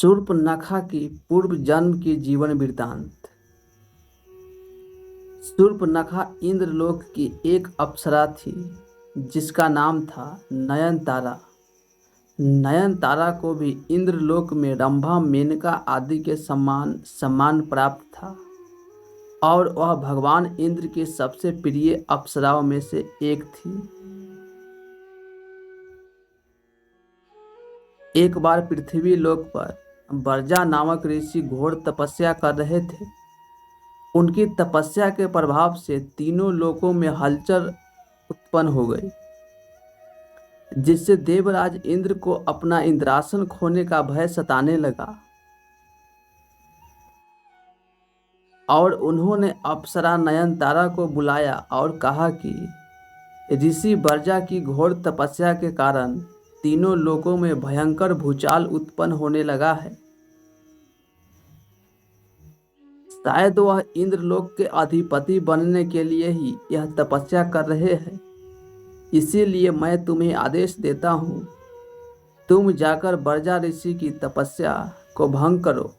शूर्पणखा की पूर्व जन्म की जीवन वृत्तांत। शूर्पणखा इंद्रलोक की एक अप्सरा थी जिसका नाम था नयनतारा। नयनतारा को भी इंद्रलोक में रंभा, मेनका आदि के सम्मान प्राप्त था और वह भगवान इंद्र की सबसे प्रिय अप्सराओं में से एक थी। एक बार पृथ्वी लोक पर बर्जा नामक ऋषि घोर तपस्या कर रहे थे। उनकी तपस्या के प्रभाव से तीनों लोकों में हलचल उत्पन्न हो गई, जिससे देवराज इंद्र को अपना इंद्रासन खोने का भय सताने लगा और उन्होंने अप्सरा नयनतारा को बुलाया और कहा कि ऋषि बर्जा की घोर तपस्या के कारण तीनों लोकों में भयंकर भूचाल उत्पन्न होने लगा है। शायद वह इंद्रलोक के अधिपति बनने के लिए ही यह तपस्या कर रहे हैं। इसीलिए मैं तुम्हें आदेश देता हूँ, तुम जाकर बर्जा ऋषि की तपस्या को भंग करो।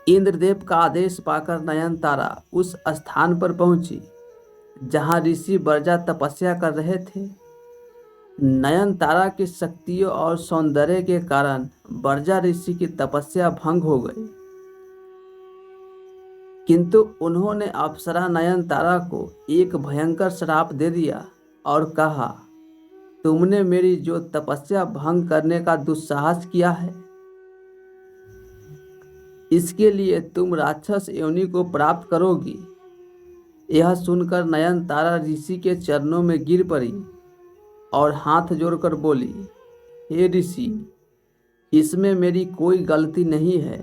इंद्रदेव का आदेश पाकर नयनतारा उस स्थान पर पहुंची जहां ऋषि बर्जा तपस्या कर रहे थे। नयनतारा की शक्तियों और सौंदर्य के कारण बर्जा ऋषि की तपस्या भंग हो गई, किंतु उन्होंने अप्सरा नयनतारा को एक भयंकर श्राप दे दिया और कहा, तुमने मेरी जो तपस्या भंग करने का दुस्साहस किया है, इसके लिए तुम राक्षस योनि को प्राप्त करोगी। यह सुनकर नयनतारा ऋषि के चरणों में गिर पड़ी और हाथ जोड़कर बोली, हे ऋषि, इसमें मेरी कोई गलती नहीं है।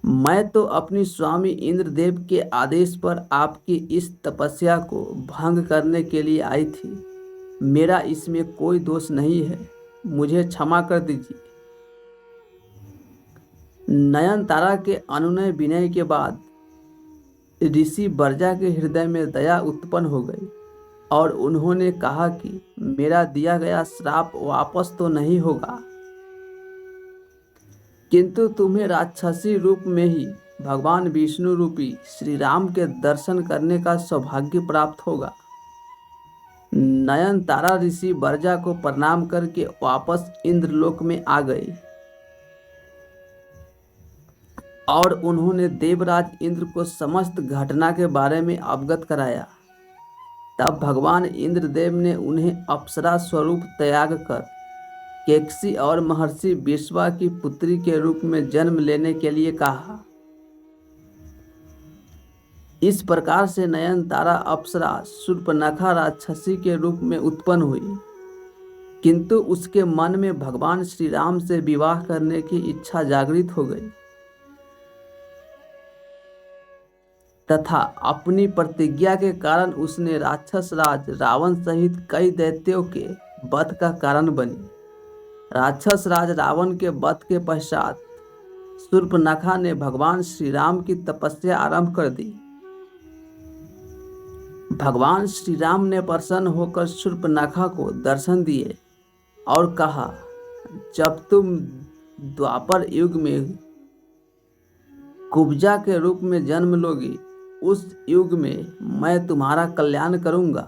मैं तो अपनी स्वामी इंद्रदेव के आदेश पर आपकी इस तपस्या को भंग करने के लिए आई थी। मेरा इसमें कोई दोष नहीं है, मुझे क्षमा कर दीजिए। नयनतारा के अनुनय विनय के बाद ऋषि बर्जा के हृदय में दया उत्पन्न हो गई और उन्होंने कहा कि मेरा दिया गया श्राप वापस तो नहीं होगा, किंतु तुम्हें राक्षसी रूप में ही भगवान विष्णु रूपी श्री राम के दर्शन करने का सौभाग्य प्राप्त होगा। नयनतारा ऋषि बर्जा को प्रणाम करके वापस इंद्रलोक में आ गई और उन्होंने देवराज इंद्र को समस्त घटना के बारे में अवगत कराया। तब भगवान इंद्रदेव ने उन्हें अप्सरा स्वरूप त्याग कर केकसी और महर्षि विश्वा की पुत्री के रूप में जन्म लेने के लिए कहा। इस प्रकार से नयनतारा अप्सरा शूर्पणखा राक्षसी के रूप में उत्पन्न हुई, किंतु उसके मन में भगवान श्री राम से विवाह करने की इच्छा जागृत हो गई तथा अपनी प्रतिज्ञा के कारण उसने राक्षस राज रावण सहित कई दैत्यों के वध का कारण बनी। राक्षस राज रावण के वध के पश्चात शूर्पणखा ने भगवान श्री राम की तपस्या आरंभ कर दी। भगवान श्री राम ने प्रसन्न होकर शूर्पणखा को दर्शन दिए और कहा, जब तुम द्वापर युग में कुब्जा के रूप में जन्म लोगी, उस युग में मैं तुम्हारा कल्याण करूंगा।